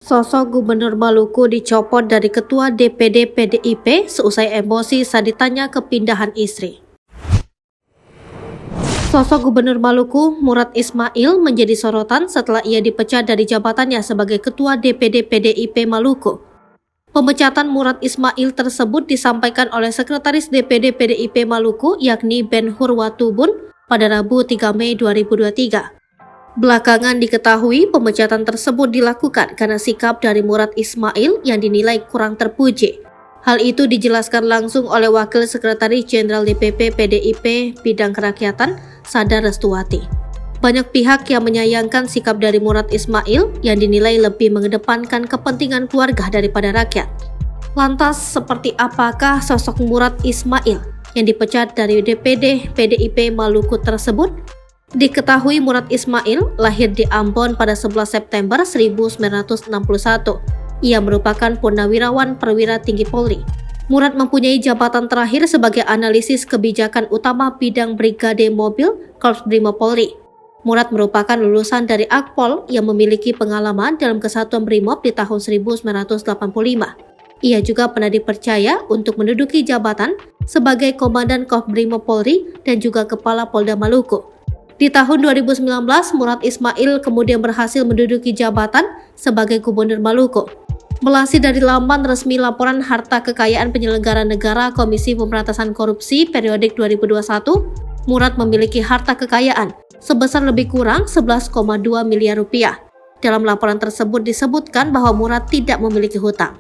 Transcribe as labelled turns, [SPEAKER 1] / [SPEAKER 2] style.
[SPEAKER 1] Sosok Gubernur Maluku dicopot dari Ketua DPD PDIP seusai emosi saat ditanya kepindahan istri. Sosok Gubernur Maluku, Murad Ismail, menjadi sorotan setelah ia dipecat dari jabatannya sebagai Ketua DPD PDIP Maluku. Pemecatan Murad Ismail tersebut disampaikan oleh Sekretaris DPD PDIP Maluku yakni Ben Hur Watubun pada Rabu 3 Mei 2023. Belakangan diketahui pemecatan tersebut dilakukan karena sikap dari Murad Ismail yang dinilai kurang terpuji. Hal itu dijelaskan langsung oleh Wakil Sekretaris Jenderal DPP PDIP Bidang Kerakyatan, Sada Restuati. Banyak pihak yang menyayangkan sikap dari Murad Ismail yang dinilai lebih mengedepankan kepentingan keluarga daripada rakyat. Lantas, seperti apakah sosok Murad Ismail yang dipecat dari DPD PDIP Maluku tersebut? Diketahui Murad Ismail lahir di Ambon pada 11 September 1961. Ia merupakan purnawirawan perwira tinggi Polri. Murad mempunyai jabatan terakhir sebagai analisis kebijakan utama bidang Brigade Mobil Korps Brimob Polri. Murad merupakan lulusan dari Akpol yang memiliki pengalaman dalam Kesatuan Brimob di tahun 1985. Ia juga pernah dipercaya untuk menduduki jabatan sebagai Komandan Korps Brimob Polri dan juga Kepala Polda Maluku. Di tahun 2019, Murad Ismail kemudian berhasil menduduki jabatan sebagai Gubernur Maluku. Melansir dari laman resmi Laporan Harta Kekayaan Penyelenggara Negara Komisi Pemberantasan Korupsi periodik 2021, Murad memiliki harta kekayaan sebesar lebih kurang 11,2 miliar rupiah. Dalam laporan tersebut disebutkan bahwa Murad tidak memiliki hutang.